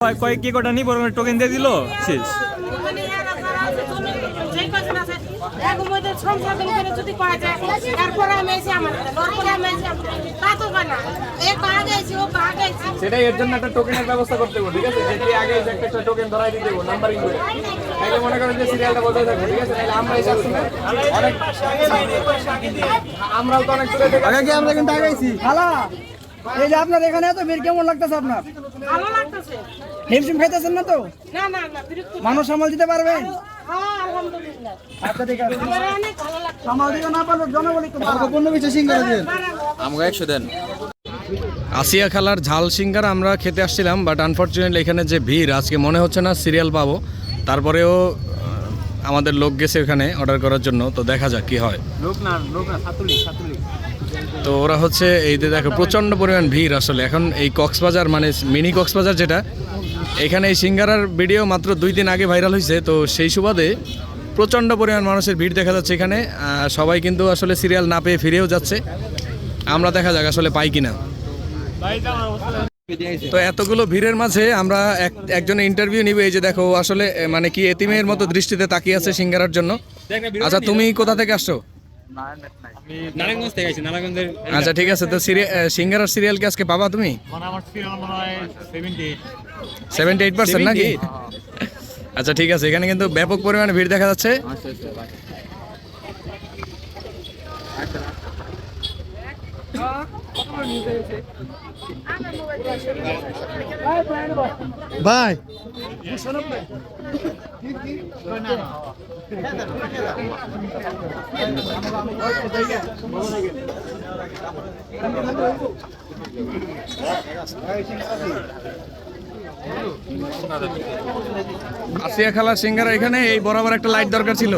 কয়েক কি কটা নি বড় টোকেন দিয়ে দিল শেষ। সেটাই এর জন্য একটা টোকেনের ব্যবস্থা করতে হবে, ঠিক আছে? যে আগে একটা টোকেন ধরাই দিয়ে দেবো নাম্বারিং করে, তাহলে মনে করেন যে সিরিয়ালটা বলতে থাকবে, ঠিক আছে? তাহলে আমরা এসে অনেক আমরাও তো অনেক আগে আমরা কিন্তু আগাইছি। হ্যালো, এই যে আপনার এখানে এত ভিড় কেমন লাগতেছে? আপনার ভালো লাগতেছে? হিমশিম খাইতেছেন না তো? না না না, বিরক্ত না। মানুষ সামাল দিতে পারবেন? হ্যাঁ, আলহামদুলিল্লাহ। আচ্ছা ঠিক আছে, আমার অনেক ভালো লাগছে। সামাল দিতে না পারলে জনগণ একটু পূর্ণ কিছু সিঙ্গারা দেন। আমাকে 100 দেন। আসিয়া খালার ঝাল সিঙ্গারা আমরা খেতে আসছিলাম, বাট আনফরচুনেটলি এখানে যে ভিড় আজকে মনে হচ্ছে না সিরিয়াল পাবো। তারপরেও আমাদের লোক গেছে ওখানে অর্ডার করার জন্য, তো দেখা যাক কি হয়। লোক না সাতুলি। তো ওরা হচ্ছে এই যে দেখো প্রচণ্ড পরিমাণ ভিড় আসলে এখন এই কক্সবাজার মানে মিনি কক্সবাজার যেটা, এখানে এই সিঙ্গারার ভিডিও মাত্র 2 দিন আগে ভাইরাল হয়েছে, তো সেই সুবাদে প্রচণ্ড পরিমাণ মানুষের ভিড় দেখা যাচ্ছে এখানে। সবাই কিন্তু আসলে সিরিয়াল না পেয়ে ফিরেও যাচ্ছে, আমরা দেখা যাক আসলে পাই কিনা। তো এতগুলো ভিড়ের মাঝে আমরা একজনের ইন্টারভিউ নিবে। এই যে দেখো আসলে মানে কি এতিমের মতো দৃষ্টিতে তাকিয়ে আছে সিঙ্গারার জন্য। আচ্ছা তুমি কোথা থেকে আসছো? নারায়ণগঞ্জ থেকে আইছি, নারায়ণগঞ্জের। আচ্ছা ঠিক আছে, তো সিঙ্গারার সিরিয়াল কি আজকে পাবা তুমি? আমার সিরিয়াল মনে হয় 78% নাকি? আচ্ছা ঠিক আছে, এখানে কিন্তু ব্যাপক পরিমাণে ভিড় দেখা যাচ্ছে। ভাই আসিয়া খালার সিঙ্গারা এখানে এই বরাবর একটা লাইট দরকার ছিল।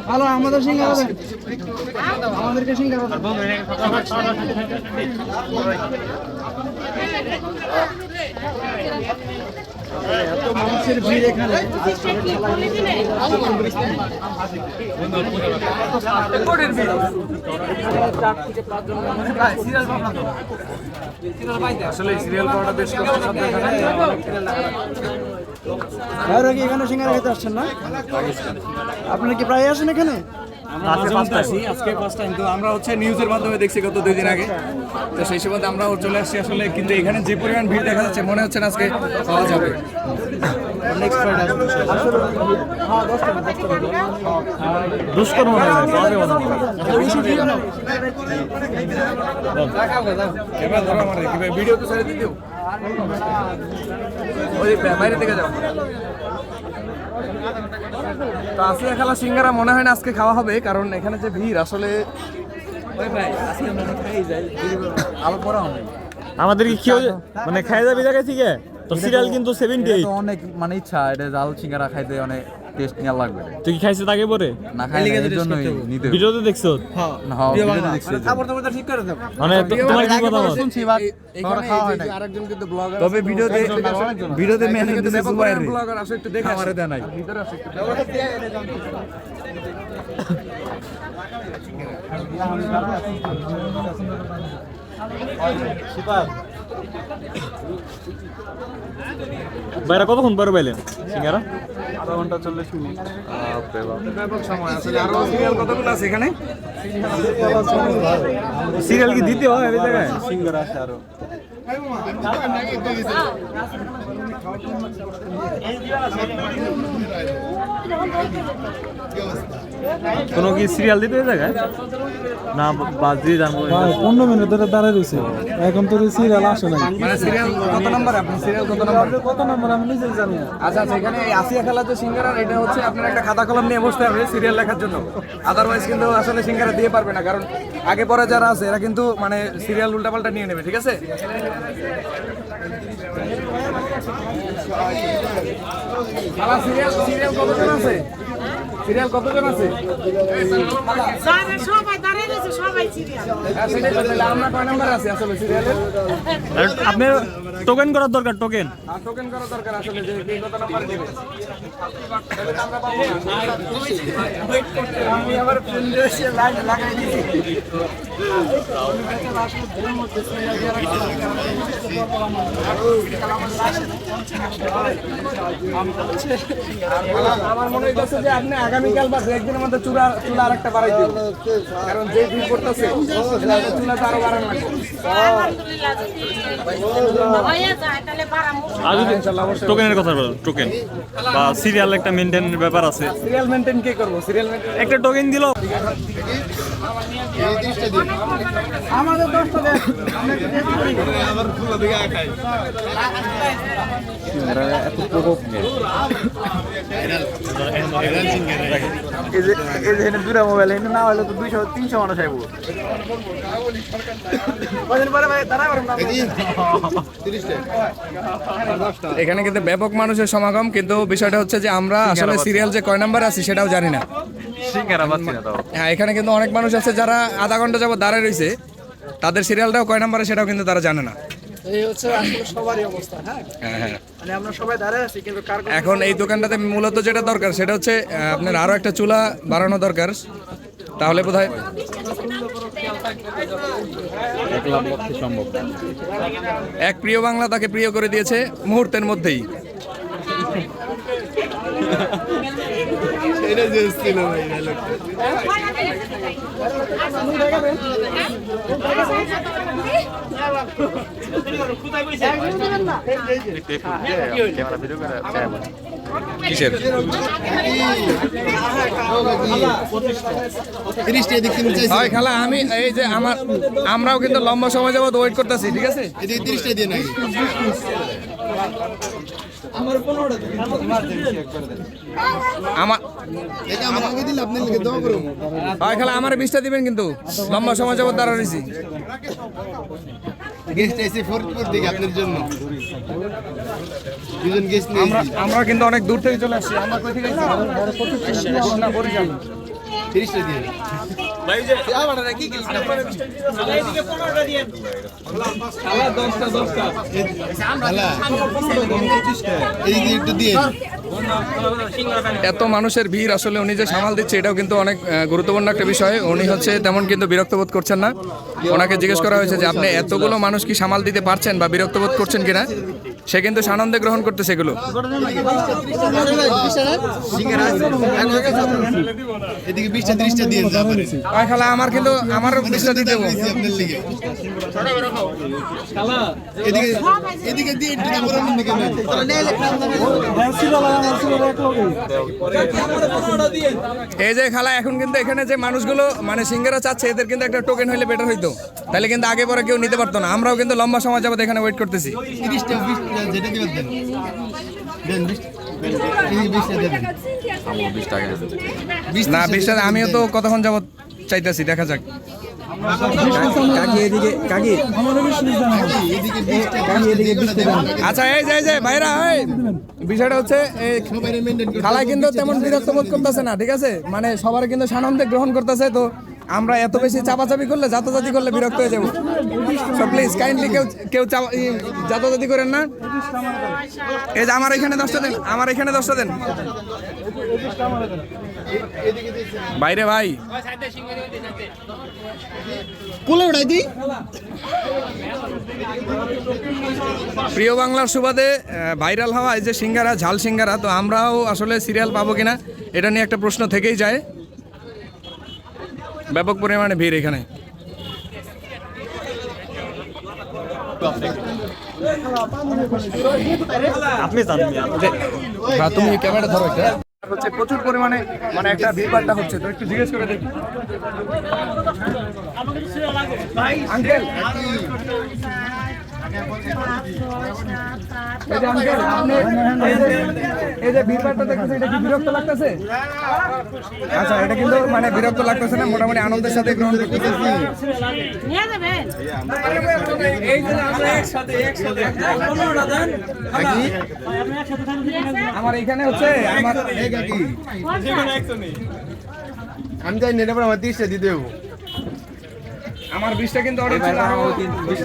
হ্যালো, আমাদের সিঙ্গারা দেন, আমাদেরকে সিঙ্গারা দেন। এত মানুষের ভিড় এখানে। আসলে সিরিয়াল পাওয়াটা বেশ কষ্ট। ভাইরা কি এখানে সিঙ্গারা খেতে আসছেন না? আপনারা কি প্রায় আসেন এখানে? আজকে ফার্স্ট টাইম। তো আমরা হচ্ছে নিউজের মাধ্যমে দেখছি গত 2 দিন আগে, তো সেই সময় আমরাও চলে আসছি আসলে। কিন্তু এখানে যে পরিমাণ ভিড় দেখা যাচ্ছে মনে হচ্ছে না আজকে পাওয়া যাবে। দুষ্কর্ম ভিডিও তো ছেড়ে দিও, ওই বাইরে থেকে যাও। তো আসিয়া খালা সিঙ্গারা মনে হয় না আজকে খাওয়া হবে, কারণ এখানে যে ভিড় আসলে আলো পড়া হবে। আমাদের কি কেউ মানে খাই যাবি জায়গা থেকে? তো সিরিয়াল কিন্তু 78। অনেক মানে ইচ্ছা এটা জাল সিঙ্গারা খাইতে, অনেক টেস্ট নিয়ে লাগবে। তুই কি খাইছিস আগে পরে? না খাই না, এর জন্যই নিতে হবে। ভিডিওতে দেখছো? হ্যাঁ, ভিডিওতে দেখছি। ঠিক করে দাও। মানে তোমার কি কথা বল? আরেকজন কিন্তু ব্লগার, তবে ভিডিওতে মেন কিন্তু জুবাইর ব্লগার আসলে একটু দেখে আমারে দেয় নাই। ভিতরে আসে একটু। বাইরে কতক্ষণ পরে পাইলেন সিঙ্গারা? আধা ঘন্টা 40 মিনিট। ব্যাপক সময় আসলে। আরো সিরিয়াল কতগুলো আছে এখানে? সিরিয়াল কি দিতে হয় এই জায়গায়? সিঙ্গারা আছে আরো। কোনো কি সিরিয়াল দিতে এই জায়গায়? না বাদ দিয়ে জানবো। 15 মিনিট ধরে দাঁড়ায় রয়েছে, এখন তো সিরিয়াল আসে নাই। মানে সিরিয়াল কত নাম্বার? আপনি সিরিয়াল কত নাম্বার? কত নম্বর আমি নিজেই জানি না। আচ্ছা আচ্ছা, এখানে এই আসিয়া খালা যে সিঙ্গারা, এটা হচ্ছে আপনার একটা খাতা কলম নিয়ে বসতে হবে সিরিয়াল লেখার জন্য। আদারওয়াইজ কিন্তু আসলে সিঙ্গারা দিয়ে পারবে না, কারণ আগে পরে যারা আছে এরা কিন্তু মানে সিরিয়াল উল্টাপাল্টা নিয়ে নেবে, ঠিক আছে? সিরিয়াল কতজন আছে? সিরিয়াল কতজন আছে? যারা সবাই দাঁড়িয়ে গেছে সবাই সিরিয়াল। হ্যাঁ, সেটাই তো, তাহলে আমরা কয় নাম্বার আছি আসলে সিরিয়ালের? আপনার টোকেন করার দরকার, টোকেন। আর টোকেন করা দরকার আসলে, যে কে কত নাম্বার দেবে। তাহলে তো আমরা পাবো না। আমি আবার ফ্রেন্ডে এসে লাইন লাগাই দিছি। আমার মনে হইতেছে যে আপনি আগামীকাল বা দু একদিনের মধ্যে চুলা আর একটা বাড়াই দিবেন, কারণ যে ভিড় করতেছে চুলা তো আরো বাড়ানো লাগবে। আলহামদুলিল্লাহ যদি হয়ে যায় তাহলে বাড়াবো। আর যদি টোকেনের কথা বলেন, টোকেন বা সিরিয়াল একটা মেনটেনের ব্যাপার আছে। সিরিয়াল মেনটেন কে করবো? সিরিয়াল মেনটেন একটা টোকেন দিল। আমাদের 10টা দেন। দুটা মোবাইল এনে না হলে তো 200-300 মানুষ আইব। এখানে কিন্তু ব্যাপক মানুষের সমাগম, কিন্তু বিষয়টা হচ্ছে যে আমরা আসলে সিরিয়াল যে কয় নাম্বার আছি সেটাও জানি না। হ্যাঁ, এখানে কিন্তু অনেক মানুষ আছে যারা আধা ঘন্টা যাবত দাঁড়ায় রয়েছে, তাদের সিরিয়ালটাও কয় নাম্বারে সেটাও কিন্তু তারা জানে না। এই হচ্ছে আসলে সবারই অবস্থা। হ্যাঁ, হ্যাঁ, মানে আমরা সবাই দাঁড়ায় আছি কিন্তু কার এখন এই দোকানটাতে মূলত যেটা দরকার সেটা হচ্ছে আপনার আরো একটা চুলা বাড়ানো দরকার, তাহলে বোধহয় এক প্রিয় বাংলা তাকে প্রিয় করে দিয়েছে মুহূর্তের মধ্যেই। কিসের হয় খালা? আমি এই যে আমরাও কিন্তু লম্বা সময় যাবত ওয়েট করতেছি, ঠিক আছে? হয় খালা আমার 20টা দিবেন, কিন্তু লম্বা সময় যাবত দাঁড়া রয়েছি। আমরা কিন্তু অনেক দূর থেকে চলে আসছি। আমরা কই থেকে এত মানুষের ভিড় আসলে উনি যে সামাল দিচ্ছে এটাও কিন্তু অনেক গুরুত্বপূর্ণ একটা বিষয়। উনি হচ্ছে তেমন কিন্তু বিরক্ত বোধ করছেন না। ওনাকে জিজ্ঞেস করা হয়েছে যে আপনি এতগুলো মানুষ কি সামাল দিতে পারছেন বা বিরক্ত বোধ করছেন কিনা, সে কিন্তু সানন্দে গ্রহণ করতেছে এগুলো। খালা আমার কিন্তু আমারও 20টা দিয়ে দেবো। এই যে খালা এখন কিন্তু এখানে যে মানুষগুলো মানে সিঙ্গারা চাচ্ছে এদের কিন্তু একটা টোকেন হইলে বেটার হইতো, তাহলে কিন্তু আগে পরে কেউ নিতে পারতো না। আমরাও কিন্তু লম্বা সময় যাবত এখানে ওয়েট করতেছি। না 20 টাকা আমিও তো কতক্ষণ যাবত চাইতেছি, দেখা যাক। আচ্ছা এই যে ভাইরা, বিষয়টা হচ্ছে খালা কিন্তু তেমন বিরক্ত বোধ করতেছে না, ঠিক আছে? মানে সবার কিন্তু সানন্দে গ্রহণ করতেছে। তো আমরা এত বেশি চাপাচাপি করলে, জাতাজাতি করলে বিরক্ত হয়ে যাবো। সো প্লিজ কাইন্ডলি কেউ জাতাজাতি করেন না। এই যে আমার এখানে 10টা দেন, আমার এখানে 10টা দেন। বাইরে ভাই প্রিয় বাংলার সুবাদে ভাইরাল হওয়া এই যে সিঙ্গারা, ঝাল সিঙ্গারা, তো আমরাও আসলে সিরিয়াল পাবো কিনা এটা নিয়ে একটা প্রশ্ন থেকেই যায়। ব্যাপক পরিমাণে ভিড় এখানে। আপনি জানেন হ্যাঁ, তুমি ক্যামেরা ধরো একটা। হচ্ছে প্রচুর পরিমাণে মানে একটা ভিড়ভাট্টা হচ্ছে, তো একটু জিজ্ঞেস করে দেখি। আঙ্কেল এই যে uncle, এই যে ভিড়ভাড়টা দেখতেছেন, এটা কি বিরক্ত লাগতেছে? আচ্ছা, এটা কিন্তু মানে বিরক্ত লাগতেছে না, মোটামুটি আনন্দের সাথে গ্রহণ করতেছে। নিয়ে যাবেন এই যে আমরা একসাথে আমার এখানে হচ্ছে আমার আমি জানি এটা আমার 30টা দিতে দেবো। আমার 20টা কিন্তু অর্ডার ছিল, আরো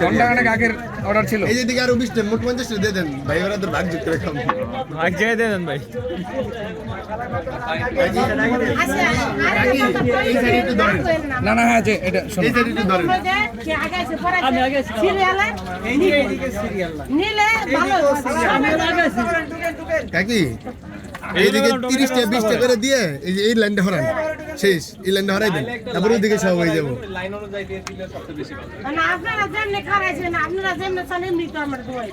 ঘন্টাখানেক আগের অর্ডার ছিল। এই যে দিকে আরো 20টা, মোট 50টা দিয়ে দেন ভাই, ওরা তো ভাগ যুক্ত রাখাম। এক জায়গায় দিয়ে দেন ভাই। এই সাইডে একটু ধরেন, না না, হ্যাঁ যে এটা শোনো, এই সাইডে একটু ধরেন। আমি আগে সিরিয়ালে নিলে ভালো কাকি এইদিকে 30টা 20টা করে দিয়ে এই যে এই লাইনটা হরান, শেষ এই লাইনটা হরাই দেন, তারপর ওইদিকে সব হয়ে যাবো। আপনারা যেমনি খারাইছেন, আপনারা যেমনি চান এমনি তো আমার দোয়াই।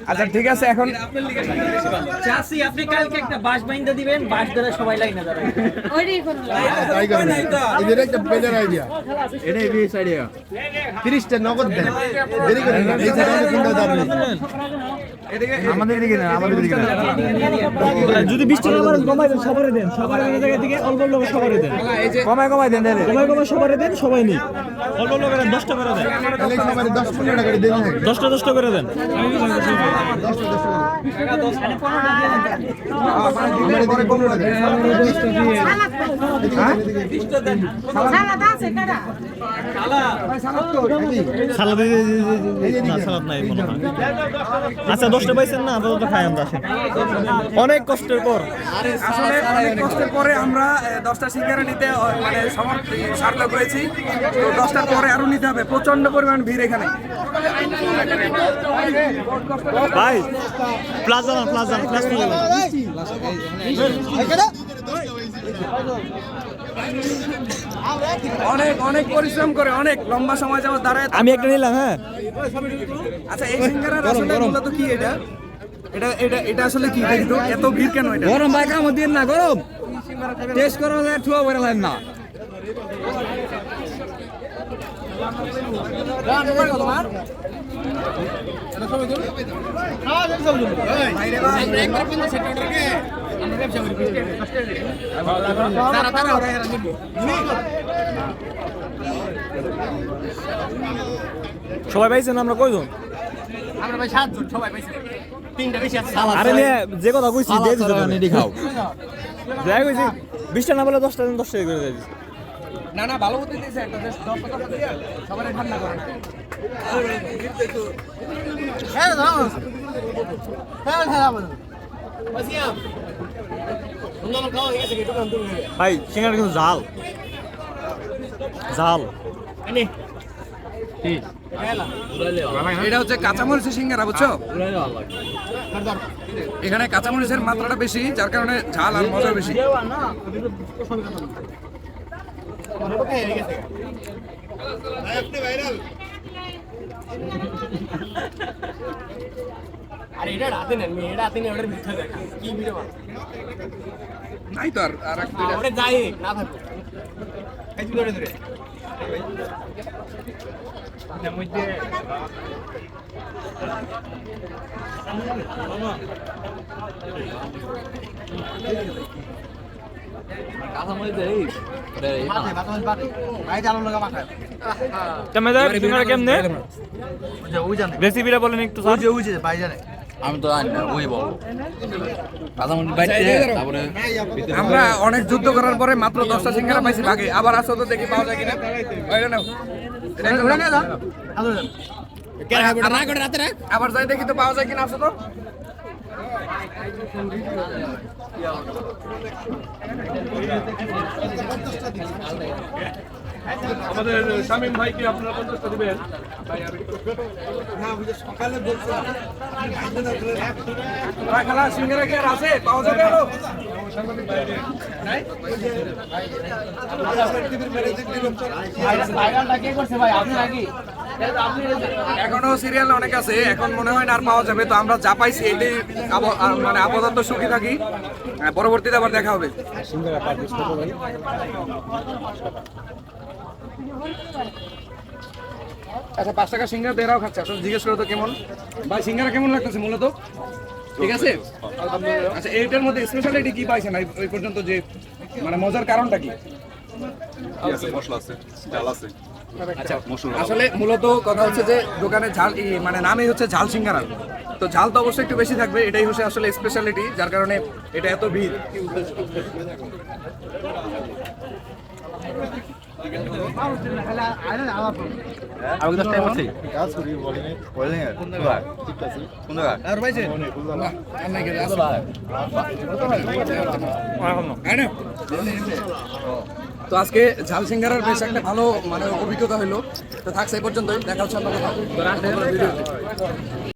আচ্ছা ঠিক আছে, এখন চাষি আপনি কালকে একটা বাঁশ বাইন্দা দিবেন, বাঁশ ধরে সবাই লাইনে দাঁড়ায়। ওইটাই করলাম। তাই করেন, এই যে একটা বেজার আইডিয়া, এটাই বেশ আইডিয়া। 30টা নগদ দেন, দেরি করেন না, এই সাইডে কিন্তু দাঁড়ান। আমাদের এদিকে না, আমাদের এদিকে না। যদি 20 টাকা আবার কমাই দেন, সবারে দেন, সবারে এই জায়গা থেকে অল্প অল্প করে সবারে দেন, কমাই দেন, কমাই সবারে দেন, সবাই নিন, অল্প অল্প করে 10 টাকা করে দেন, তাহলে সবারে 10-15 টাকা করে দেন। 10টা করে দেন। সালাদ আছে কারা? সালাদ না, সালাদ নাই মনে হয়। আচ্ছা 10টা পাইছেন না, আপাতত খাই আমরা। আসেন, অনেক কষ্টের পর, আসলে অনেক কষ্টের পরে আমরা 10টা সিঙ্গারা নিতে মানে সার্থক হয়েছি। তো 10টার পরে আরো নিতে হবে, প্রচন্ড পরিমাণ ভিড় এখানে। ভাই প্লাজা প্লাজ নিয়ে গেলাম। অনেক অনেক পরিশ্রম করে অনেক লম্বা সময় যাওয়া দাঁড়ায়। আমি একটা নিলাম। হ্যাঁ, আচ্ছা, এই সিঙ্গারার আসলে মূলত কি এটা? এটা এটা এটা আসলে কি? এটা কিন্তু এত ভিড় কেন? এটা গরম ভাই, কামড় দিন না, গরম টেস্ট করো না, ঠুয়া করে লাইন না। সবাই পাইছেন? আমরা কয়জন? আমরা ভাই 7 জন, সবাই পাইছে। 3টা বেশি আছে। আরে নিয়ে যে কথা কইছি দিয়ে দিতে হবে। এটি খাও। যাই কইছি 20টা না বলে 10টা দেন, 10 টাকা করে দিয়ে দিছি। না না, ভালো বুদ্ধি দিয়েছে একটা, 10টা টাকা দিয়ে সবাই ঠান্ডা করে। ভাই সিঙ্গারা কিন্তু জাল জাল। এটা হচ্ছে কাঁচামরিচের সিঙ্গারা, বুঝছো? এখানে কাঁচামরিচের মাত্রাটা বেশি, যার কারণে ঝাল আর মজা বেশি। আরে এটা রাতে নেন, এটা রাতে নেন, ওটার ভিতরে দেখা কি ভিডিও বানায়। নাই তো আর এক দুইটা। ওটা যাই না থাকো। এই ধরে ধরে সিঙ্গারা কেমনে রেসিপিটা বলেন একটু স্যার। আমি তো জানি না, ওই বলো কাঁচামরিচ বাইতে, তারপরে আমরা অনেক যুদ্ধ করার পরে মাত্র 10টা সিঙ্গারা পাইছি ভাগে। আবার আসো তো দেখি পাওয়া যায় কিনা। ওইটা নাও, এটা একটু নাও। আবার যাই দেখি তো পাওয়া যায় কিনা। আসো তো। আমাদের শামীম ভাইকে আপনারা 50টা দিবেন। সকালে বলছো খালা সিঙ্গারা কি আর আছে? পাওয়া যাবে আরো? এখনো সিরিয়াল অনেক আছে, এখন মনে হয় না আর পাওয়া যাবে। তো আমরা যা পাইছি এটাই মানে আপাতত সুখী থাকি, পরবর্তীতে আবার দেখা হবে। আচ্ছা 5 টাকা সিঙ্গারা দেরাও খাচ্ছে আসলে জিজ্ঞেস করো তো কেমন ভাই সিঙ্গারা কেমন লাগতেছে মূলত ঠিক আছে আচ্ছা এইটার মধ্যে স্পেশালিটি কি পাইছেন ওই পর্যন্ত যে মানে মজার কারণটা কি আচ্ছা আসলে মূলত কথা হচ্ছে যে দোকানে ঝাল মানে নামই হচ্ছে ঝাল সিঙ্গারা তো ঝাল তো অবশ্যই একটু বেশি থাকবে এটাই হচ্ছে আসলে স্পেশালিটি যার কারণে এটা এত ভিড় তো আজকে ঝাল সিঙ্গারার বেশ একটা ভালো মানে অভিজ্ঞতা হলো তো থাকছে এই পর্যন্তই দেখা হচ্ছে আপনার